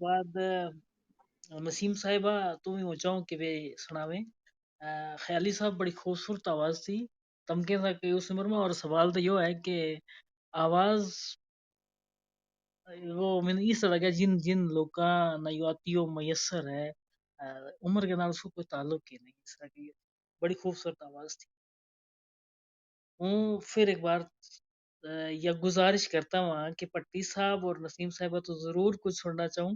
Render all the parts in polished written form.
بعد نسیم صاحبہ تم ہی ہو چاہوں کہ وہ سناویں. خیالی صاحب بڑی خوبصورت آواز تھی تمکے تھا کہ اس عمر میں. اور سوال تو یہ ہے کہ آواز وہ میں نے اس لگا جن جن لوکاں نیاتیو میسر ہے عمر کے نال اس کو کوئی تعلق ہی نہیں. اس طرح کی بڑی خوبصورت آواز تھی. ہوں پھر ایک بار یا گزارش کرتا ہوں کہ پٹی صاحب اور نسیم صاحبہ تو ضرور کچھ سننا چاہوں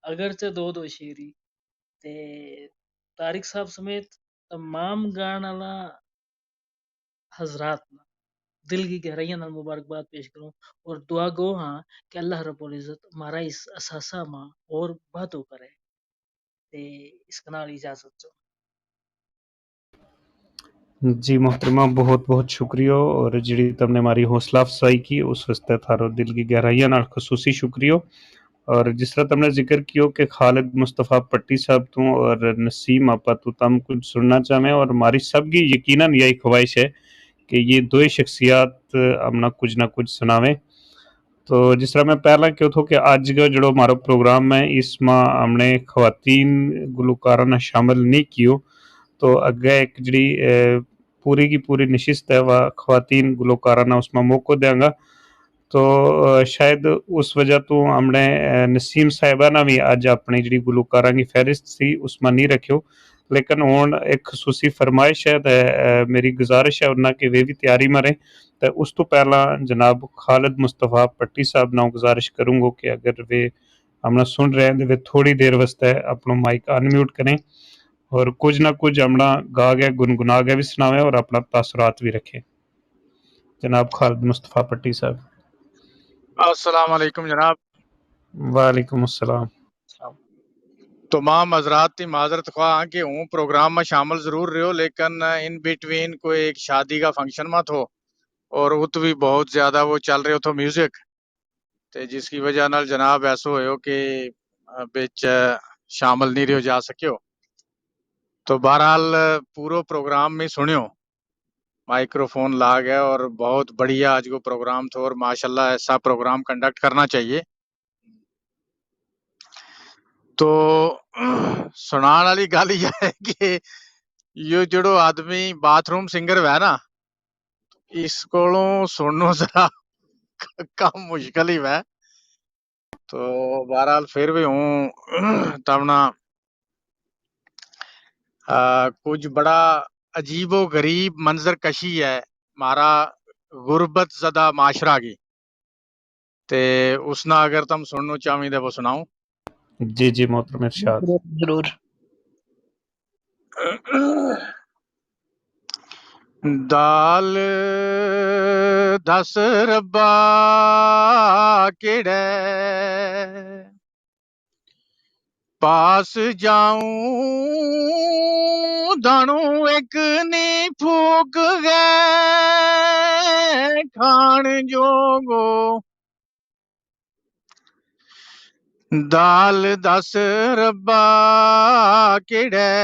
اگرچہ دو دو شیری تے طارق صاحب سمیت تمام گان والا حضرات نا دل کی گہرائیاں نال مبارکباد پیش کروں اور دعا گو ہاں کہ اللہ رب العزت ہمارا اس اثاثہ ماں اور باتوں کرے تے اس کا نال اجازت چاہوں. جی محترمہ بہت بہت شکریہ اور جڑی تم نے ہماری حوصلہ افزائی کی اس واسطے تھارو دل کی گہرائیاں نال خصوصی شکریہ. اور جس طرح تم نے ذکر کیو کہ خالد مصطفیٰ پٹی صاحب تو اور نسیم آپا تو تم کچھ سننا چاہیں اور ہماری سب کی یقیناً یہی خواہش ہے کہ یہ دو شخصیات ہم کچھ نہ کچھ سناویں. تو جس طرح میں پہلا کہو تھا کہ آج کا جڑو ہمارا پروگرام ہے اس میں ہم نے خواتین گلوکارہ نہ شامل نہیں کیو تو اگے ایک جڑی پوری کی پوری نشست ہے وہ خواتین گلوکارہ نہ اس میں موقع دیں گا. تو شاید اس وجہ تو ہم نے نسیم صاحبہ نہ بھی اج اپنی جڑی گلوکارہ کی فہرست سی اس میں نہیں رکھو لیکن ہوں ایک خصوصی فرمائش ہے میری گزارش ہے انہاں کہ وہ بھی تیاری میں رہیں. تو اس تو پہلا جناب خالد مصطفیٰ پٹی صاحب نہ گزارش کروں گا کہ اگر وہ ہم سن رہے ہیں تو وہ تھوڑی دیر واسطے اپنا مائک انمیوٹ کریں اور کچھ نہ کچھ ہمنا گا گیا گنگنا گیا بھی سناویں اور اپنا تاثرات بھی رکھیں. جناب خالد مصطفیٰ پٹی صاحب. السلام علیکم جناب. وعلیکم السلام. تمام حضرات کی معذرت خواہ کہ ہوں پروگرام میں شامل ضرور رہو لیکن ان بٹوین کوئی ایک شادی کا فنکشن میں تھو اور ات بھی بہت زیادہ وہ چل رہے تھو میوزک تے جس کی وجہ نال جناب ایسو ہوئے ہو کہ بچ شامل نہیں رہو جا سکیو. تو بہرحال پورو پروگرام میں سنیو مائکرو فون لا گیا اور بہت بڑھیا آج کو پروگرام تھا اور ماشاءاللہ ایسا پروگرام کنڈکٹ کرنا چاہیے. تو سنان والی گل یہ ہے کہ یہ جڑو آدمی باتھ روم سنگر ہے نا اس کو سننا ذرا کم مشکل ہی ہے. تو بہرحال پھر بھی ہوں تمنا کچھ بڑا عجیب و غریب منظر کشی ہے ہمارا غربت زدہ معاشرہ کی تے اس نا اگر تم سننا چاہیں تو وہ سناؤں. جی جی محترم ارشاد. ضرور. دال دس ربا کیڑے پاس جاؤں دانوں ایک نی پھوک گئے کھان جوگو دال دس ربا کیڑے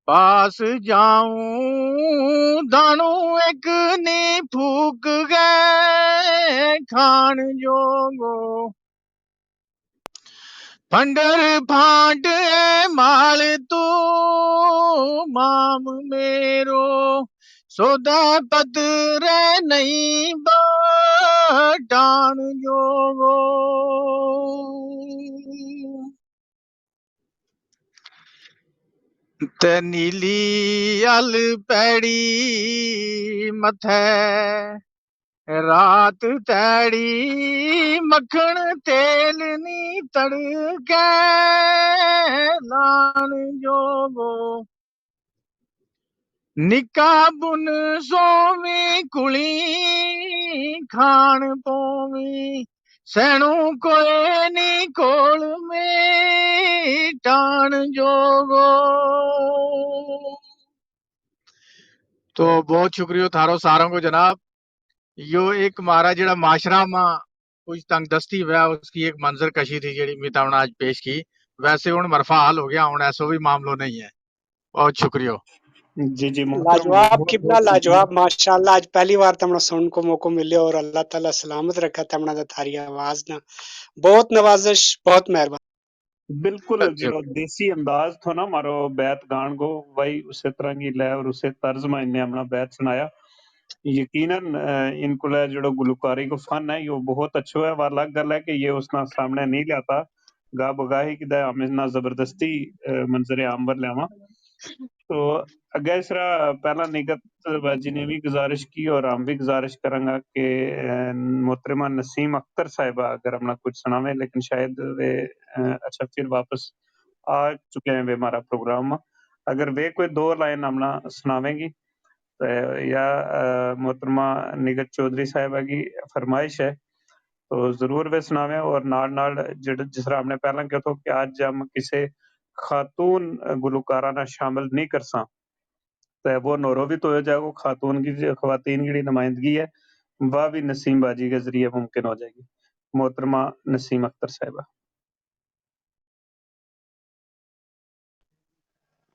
پاس جاؤں دانوں ایک نی پھوک گئے کھان جوگو پھنڈر پھانٹ مال تو مام میرو سودا پتر نہیں بٹان جوگو تے نیلی ال پیڑی متھے رات تیڑی مکھن تیل نی تڑکے لان جوگو نکا بن سومی کلی کھان پومی سینوں کوئی نی کول میں ٹان جوگو. تو بہت شکریہ تھارو ساروں کو جناب. یو ایک ہمارا جڑا معاشرہ ماں کچھ تنگ دستی ہوا اس کی ایک منظر کشی تھی جڑی میں تمہیں آج پیش کی. ویسے ہوں مرفع حال ہو گیا ہوں ایسا بھی معاملہ نہیں ہے. بہت شکریہ. जी, जी मोहतरम लाजवाब किबला, बहुत-बहुत शुक्रिया। लाजवाब माशाअल्लाह। आज पहली बार तमणा सुनने को मौको मिले और अल्लाह ताला सलामत रखा तमणा दा थारी आवाज ना। बहुत नवाजिश, बहुत मेहरबानी। बिल्कुल अच्छा जो देसी अंदाज थो ना मारो बैत गान को वही उसे तरह की लय और उसे तर्ज में इन्हें अपना बैत सुनाया। यकीनन इनको लय जो गुलकारी को फन है यो बहुत अच्छो है। वाला गल है कि ये उसना सामने नहीं लाता गा बगाही कि हमें ना जबरदस्ती मंजर आम पर लियावा। तो अगे इसरा पहला निगत बाजी ने भी गुजारिश की और हम भी गुजारिश करेंगे कि मोहतरमा नसीम अख्तर साहिबा अगर हमने कुछ सुनावे, लेकिन शायद वे अच्छा फिर वापस आ चुके हैं वे हमारा प्रोग्राम में। अगर वे कोई दो लाइन हमने सुनावेंगी तो या मोहतरमा निगत चौधरी साहिबा की फरमाइश है तो जरूर वे सुनावे। और नाल नाल जिस तरह हमने पहला कहा था कि आज हम किसी खातून गुलकारा ना शामिल नहीं कर सा तो वो नौरो भी तो हो जाएगा। खातून की जो खवातीन की नुमाइंदगी है वह भी नसीम बाजी के जरिए मुमकिन हो जाएगी। मोहतरमा नसीम अख्तर साहिबा।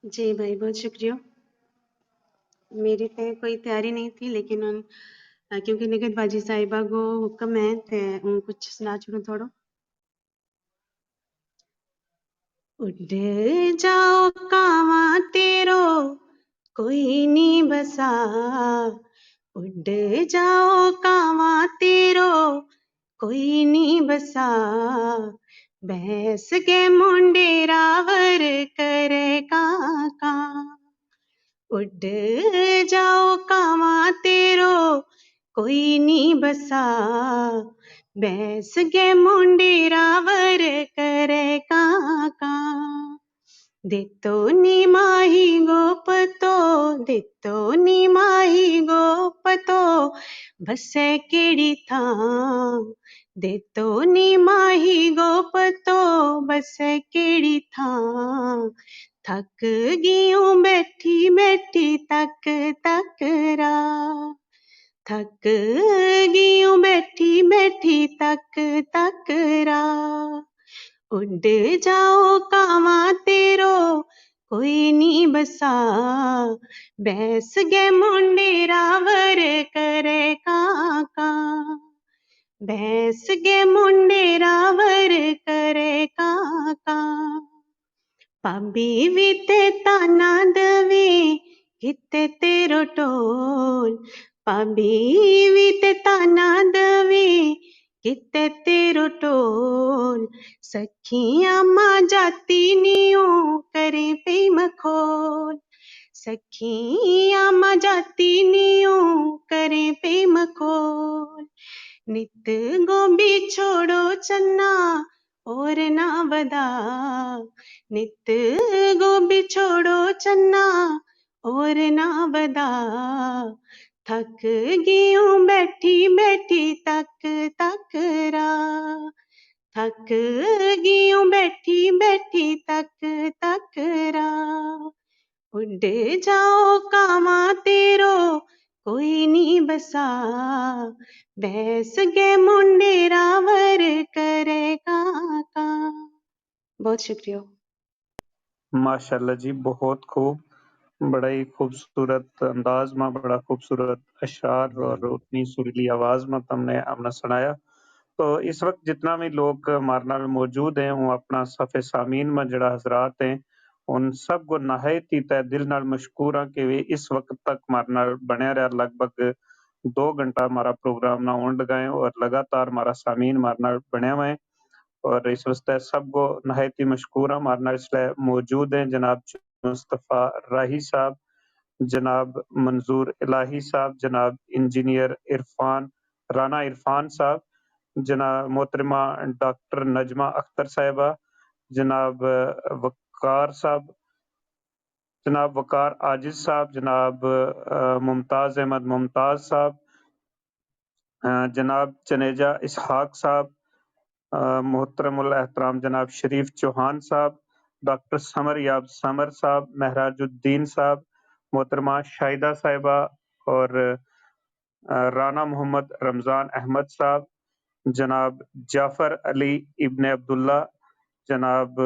जी भाई, बहुत शुक्रिया। मेरी पे कोई तैयारी नहीं थी, लेकिन क्योंकि निगत बाजी साहिबा को हुक्म है ते उन कुछ सुना छोड़ो थोड़ो। उड़ जाओ कावा तेरो कोई नहीं बसा, उड़ जाओ कावा तेरो कोई नहीं बसा, भैंस के मुंडे रावर करे काका, उड़ जाओ कावा तेरो कोई नहीं बसा, भैंस के मुंडे रावर करे काका, दितो नी माही गोपतो, दितो नी माही गोपतो, बसे केड़ी थां, दितो नी माही गोपतो, बसे केड़ी थां, थक गियूं बैठी बैठी तक तक रा, थक गियूं बैठी बैठी तक तक रा, उड़ जाओ कावा तेरो कोई नी बसा, भैंस गे मुंडे रावर करे काका, भैंस गे मुंडे रावर करे काका, पाबी भी ते ताना दवे किते तेरो टोल, पाबी भी ते ताना दवे किते तेरो टोल, सखियां मां जाती नियो करे पे मखोल, सखियां मां जाती नियो करे पे मखोल, नित गोभी छोड़ो चन्ना और ना बदा, नित गोभी छोड़ो चन्ना और ना बदा, थक गियूं बैठी बैठी तक तक रा, थक गियूं बैठी बैठी तक तक रा, उड़ जाओ कावा तेरो कोई नी बसा, भैंस के मुंडे रावर करे काका। बहुत शुक्रिया। माशाल्लाह जी बहुत खूब। बड़ा ही खूबसूरत अंदाज में बड़ा खूबसूरत अशार और उतनी सुरीली आवाज में तुमने हमने सुनाया। तो इस वक्त जितना भी लोग हमारे नाल मौजूद हैं वो अपना सफ़े सामीन में जड़ा हजरात हैं उन सब को नहायत ही तय दिल नाल मशकूर हाँ कि वे इस वक्त तक हमारे नाल बने रहा। लगभग 2 घंटा हमारा प्रोग्राम ना होने लगा है और लगातार हमारा सामीन हमारे नाल बने हुए हैं और इस वास्ते सबको नहायत ही मशकूर हाँ। हमारे नाल इसलिए मौजूद हैं जनाब मुस्तफ़ा राही साहब, जनाब मंजूर इलाही साहब, जनाब इंजीनियर इरफान राना इरफान साहब, जनाब मोहतरमा डॉक्टर नजमा अख्तर साहिबा, जनाब वकार साहब, जनाब वकार आजिज साहब, जनाब मुमताज़ अहमद मुमताज़ साहब, जनाब चनेजा इसहाक साहब, मोहतरमुल एहतराम जनाब शरीफ चौहान साहब, डॉक्टर समर याब समर साहब, महराजुद्दीन साहब, मोहतरमा शाहिदा साहिबा और राना मोहम्मद रमज़ान अहमद साहब, जनाब जाफ़र अली इब्न अब्दुल्ला, जनाब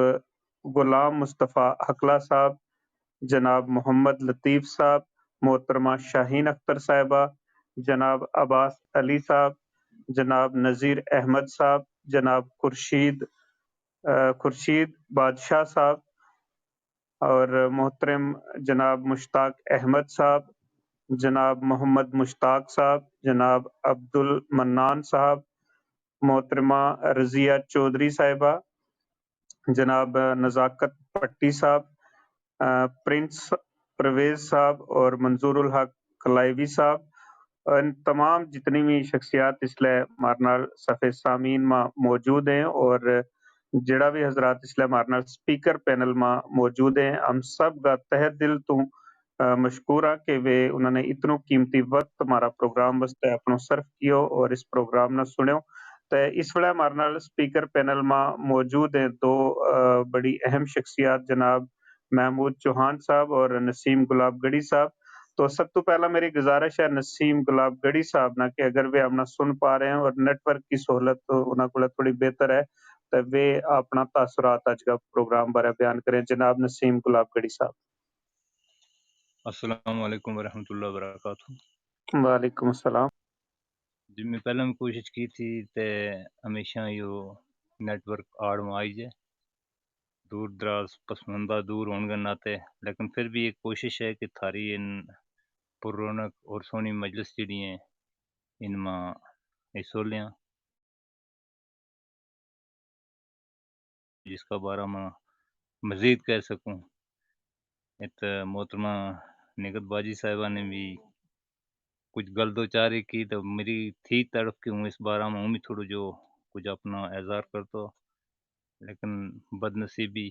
गुलाम मुस्तफ़ा हकला साहब, जनाब मोहम्मद लतीफ़ साहब, मोहतरमा शाहीन अख्तर साहिबा, जनाब अब्बास अली साहब, जनाब नज़ीर अहमद साहब, जनाब खुर्शीद बादशाह साहब और मोहतरम जनाब मुश्ताक अहमद साहब, जनाब मोहम्मद मुश्ताक साहब, जनाब अब्दुल मन्नान साहब, मोहतरमा रज़िया चौधरी साहिबा, जनाब नज़ाकत पट्टी साहब, प्रिंस परवेज़ साहब और मंजूरुल हक कलाइवी साहब। इन तमाम जितनी भी शख्सियात इसलिए हमारे नाल सफ़े सामीन में मौजूद हैं और जिहड़ा भी हजरात इसलिए हमारे नाल स्पीकर पैनल में मौजूद हैं, हम सब का तहे दिल तो मशकूर हाँ कि वे उन्होंने इतनो कीमती वक्त हमारा प्रोग्राम वास्ते अपनो सर्फ कियो और इस प्रोग्राम ने सुनियो। तो इस वेले हमारे नाल स्पीकर पैनल में मौजूद हैं दो बड़ी अहम शख्सियात जनाब महमूद चौहान साहब और नसीम गुलाबगढ़ी साहब। तो सब तो पहला मेरी गुजारिश है नसीम गुलाबगढ़ी साहब ना कि अगर वे हमने सुन पा रहे हैं और नेटवर्क की सहूलत तो उन्होंने को थोड़ी बेहतर है तो वे अपना तासुरात आज का प्रोग्राम बारे बयान करें। जनाब नसीम गुलाबगढ़ी साहब। अस्सलाम वालेकुम वरहमतुल्लाहि वबरकातुहू। वालेकुम अस्सलाम। जी मैं पहले भी कोशिश की थी ते हमेशा यो नेटवर्क आड़ में आई जाए दूर दराज पसमंदा दूर होने के नाते, लेकिन फिर भी एक कोशिश है कि थारी इन पुरौनक और सोनी मजलिस जिहड़ी है इनमें हिस्सों लिया जिसका बारे में मजीद कह सकूं। इत मोहतरमा निगत बाजी साहिबा ने भी कुछ गल दो चारी की तो मेरी थी तड़प कि हूँ इस बारे में हूँ भी थोड़ा जो कुछ अपना एजार करतो, लेकिन बदनसीबी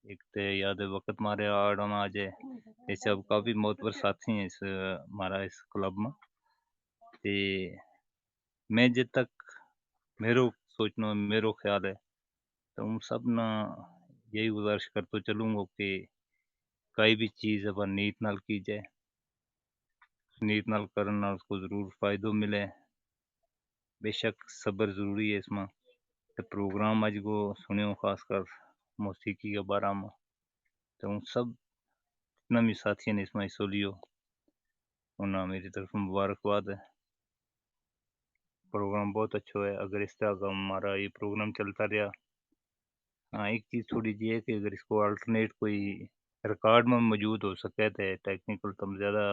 एक तो याद वक्त मारे आड़ में आ जाए ऐसे अब काफ़ी मोतबर साथी हैं इस हमारा इस क्लब में। ते मैं जब तक मेरो सोचना मेरो ख्याल है तो उन सब ना यही गुजारिश करते चलूँगा कि कोई भी चीज़ अपन नीयत नाल की जाए, नीयत नाल करन नाल उसको ज़रूर फ़ायदो मिले। बेशक सब्र ज़रूरी है इसमें। तो प्रोग्राम आज को सुनियो खासकर मौसीकी के बारे में तो उन सब जितना भी साथी ने इसमें हिस्सों लियो उन्हें मेरी तरफ से मुबारकबाद है। प्रोग्राम बहुत अच्छा है। अगर इस तरह का हमारा ये प्रोग्राम चलता रहा, हाँ एक चीज़ थोड़ी जी है कि अगर इसको अल्टरनेट कोई रिकॉर्ड में मौजूद हो सके तो टेक्निकल तुम ज़्यादा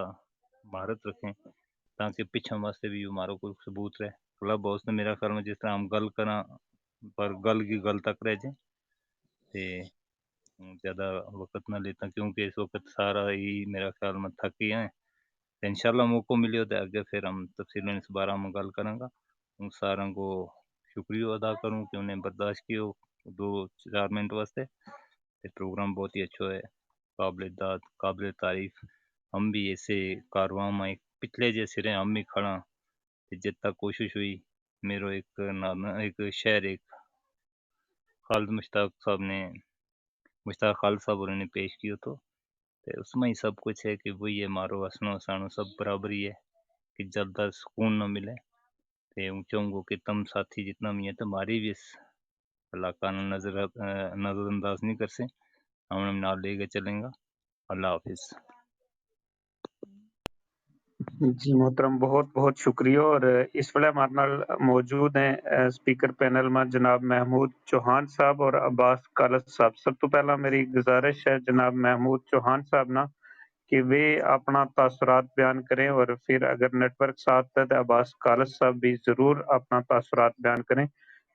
महारत रखें ताकि पिछा वास्ते भी हमारा कोई सबूत रहे। क्लब हाउस ने मेरा ख्याल में जिस तरह हम गल करा पर गल की गल तक रह जाए ते ज़्यादा वक्त ना लेता क्योंकि इस वक्त सारा ही मेरा ख्याल में थक ही हैं। तो इंशाल्लाह मौको मिलियो तो आगे फिर हम तफसीलन इस बारे में गल करेंगे। उन सारों को शुक्रिया अदा करूँ कि उन्हें बर्दाश्त कियो 2-4 मिनट वास्ते। ये प्रोग्राम बहुत ही अच्छा है, काबिल दाद काबिल तारीफ। हम भी ऐसे कारवां में एक पिछले जैसे रहे हम भी खड़ा जितना कोशिश हुई मेरो एक नाम एक शेर एक खालिद मुश्ताक खालिद साहब उन्होंने पेश किया तो उसमें ही सब कुछ है कि वही है मारो हसनो हसानो सब बराबर ही है कि जब तक सुकून न मिले ते चाहूँगा कि तुम साथी जितना भी है तुम्हारी भी इस इलाका ने नज़रअंदाज नहीं कर से हम नाल लेके चलेंगे। अल्लाह हाफिज। जी मोहतरम बहुत बहुत शुक्रिया और इस वेले हमारे नाल मौजूद हैं स्पीकर पैनल में जनाब महमूद चौहान साहब और अब्बास कालत साहब। सब तो पहला मेरी गुजारिश है जनाब महमूद चौहान साहब ना कि वे अपना तासुरात बयान करें और फिर अगर नेटवर्क साथ है तो अब्बास कालत साहब भी जरूर अपना तासुरात बयान करें।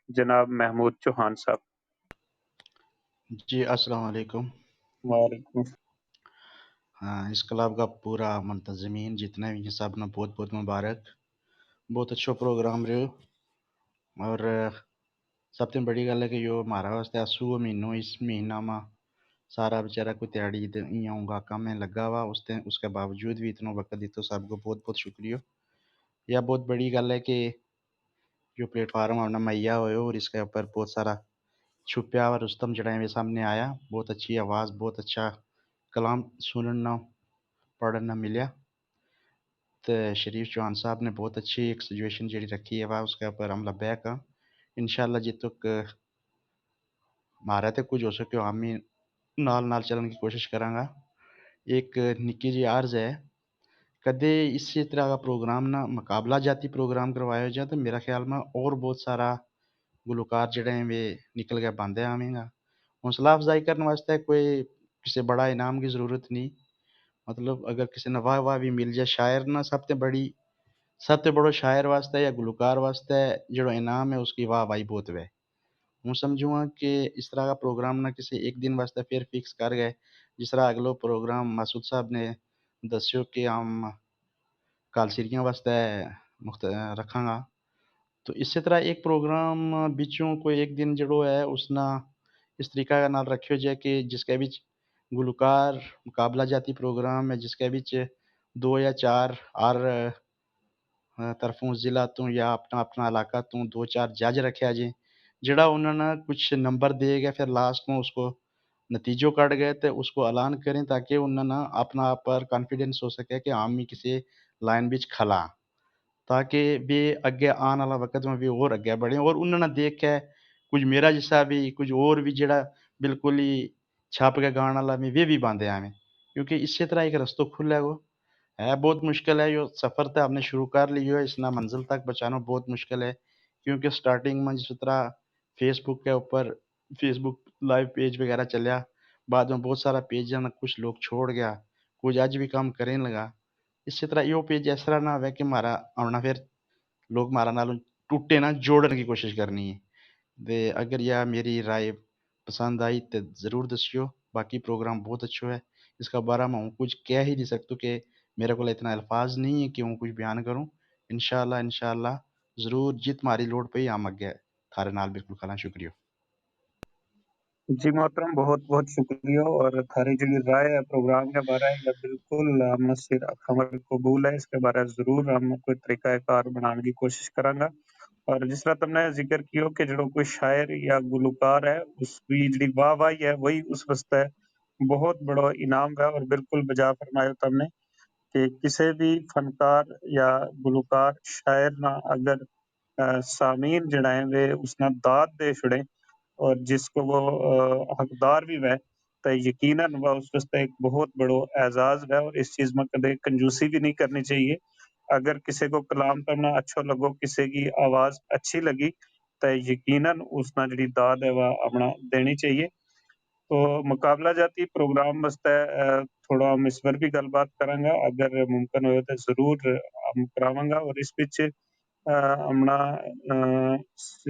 जनाब महमूद चौहान साहब। जी अस्सलाम वालेकुम। वालेकुम। हाँ इस क्लब का पूरा मुंतज़मीन जितने भी हैं सब ने बहुत बहुत मुबारक। बहुत अच्छा प्रोग्राम रहो और सबसे बड़ी गल है कि यो हमारा वास्ते आंसू महीनों इस महीना में सारा बेचारा कोई दिहाड़ी इं काम में लगा हुआ उसके बावजूद भी इतना वक्त दी तो सबको बहुत बहुत शुक्रिया। यह बहुत बड़ी गल है कि जो प्लेटफार्म हमने मुहैया हुए और इसके ऊपर बहुत सारा छुपया हुआ रुस्तम जड़ा मेरे सामने आया। बहुत अच्छी आवाज़ बहुत अच्छा कलाम सुनना पढ़ना मिला। तो शरीफ चौहान साहब ने बहुत अच्छी एक सिचुएशन जी रखी है वह उसके ऊपर हमला बैक इंशाल्लाह जित तक हमारा तो कुछ हो सके हम ही नाल नाल चलने की कोशिश करांगा। एक निक्की जी अर्ज़ है, कदे इसी तरह का प्रोग्राम ना मुकाबला जाती प्रोग्राम करवाया जाए तो मेरा ख्याल में और बहुत सारा गुलकार जिहड़े हैं वे निकल के बांदे आवेंगा। हौसला अफजाई करने वास्ते कोई किसी बड़ा इनाम की ज़रूरत नहीं, मतलब अगर किसी ने वाह-वाह भी मिल जाए शायर ना सबते बड़ो शायर वास्ते या गुलकार वास्ते जिहड़ो इनाम है उसकी वाह-वाही बहुत वे। हूँ समझूँगा कि इस तरह का प्रोग्राम ना किसी एक दिन वास्ते फिर फिक्स कर गए, जिस तरह अगलो प्रोग्राम मासूद साहब ने दस्यो कि हम कालसीरियां वास्ते रखांगा। तो इसी तरह एक प्रोग्राम बिचों कोई एक दिन जड़ो है उसना इस तरीका का नाल रखियो जाए कि जिसके बिच गुलकार मुकाबला जाती प्रोग्राम है जिसके बिच 2 या 4 हर तरफों ज़िला तो या अपना इलाका तो 2-4 जज रखा जाए, जिहड़ा उन्होंने कुछ नंबर दे के फिर लास्ट में उसको नतीजों कट गए तो उसको ऐलान करें ताकि उन्होंने अपना आप पर कॉन्फिडेंस हो सके कि हम ही किसी लाइन बिच खला, ताकि वे अगे आने वाला वक़्त में भी और अगे बढ़ें और उन्होंने देख के कुछ मेरा जैसा भी कुछ और भी जिहड़ा बिल्कुल ही छाप के गाने वाला वे भी बांधे आवें, क्योंकि इसी तरह एक रस्तो खुला है बहुत मुश्किल है यो सफ़र तो हमने शुरू कर लियो है, इसना मंजिल तक पहुँचाना बहुत मुश्किल है, क्योंकि स्टार्टिंग में जिस तरह फेसबुक के ऊपर फेसबुक लाइव पेज वगैरह चलिया, बाद में बहुत सारा पेज है ना कुछ लोग छोड़ गया, कुछ अज भी काम करें लगा। इसी तरह यो पेज इस तरह ना होवे कि मारा आना फिर लोग मारा नालों टूटे ना जोड़ने की कोशिश करनी है। ते अगर यह मेरी राय पसंद आई तो ज़रूर दस्यो, बाकी प्रोग्राम बहुत अच्छो है, इसका बारे में हूँ कुछ कह ही नहीं सकता कि मेरे को इतना अल्फाज नहीं है कि हूँ कुछ बयान करूँ। इंशाअल्लाह ज़रूर जित मारी लोड़ पे हम अगे थारे नाल बिल्कुल खला। शुक्रिया। जी मोहतरम, बहुत-बहुत शुक्रिया और थारी जिहड़ी राय है प्रोग्राम के बारे या बिल्कुल हम सिर हमारे कबूल है, इसके बारे ज़रूर हम कोई तरीक़ाकार बनाने की कोशिश करांगा। और जिस तरह तुमने ज़िक्र कियो कि जो कोई शायर या गुलकार है उसकी जिहड़ी वाह-वाही है वही उस वास्ते बहुत बड़ो इनाम है और बिल्कुल बजा फरमायो तुमने कि किसी भी फनकार या गुलकार शायर ना अगर सामीन जिहड़ा है वे उसना दाद दे छुड़े और जिसको वो हकदार भी है तो यकीनन वह उस वास्ते एक बहुत बड़ो एजाज़ है और इस चीज़ में कदे कंजूसी भी नहीं करनी चाहिए। अगर किसी को कलाम करना अच्छा लगो, किसी की आवाज़ अच्छी लगी तो यकीनन उसना जिहड़ी दाद है वह अपना देनी चाहिए। तो मुकाबला जाती प्रोग्राम वास्ते थोड़ा हम इस पर भी गलबात करांगा, अगर मुमकिन होए तो ज़रूर हम करावांगा और इस विच अपना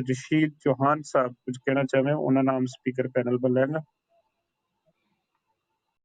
रशीद चौहान साहब कुछ कहना चाहें, उन्हें नाम स्पीकर पैनल पर लेंगा।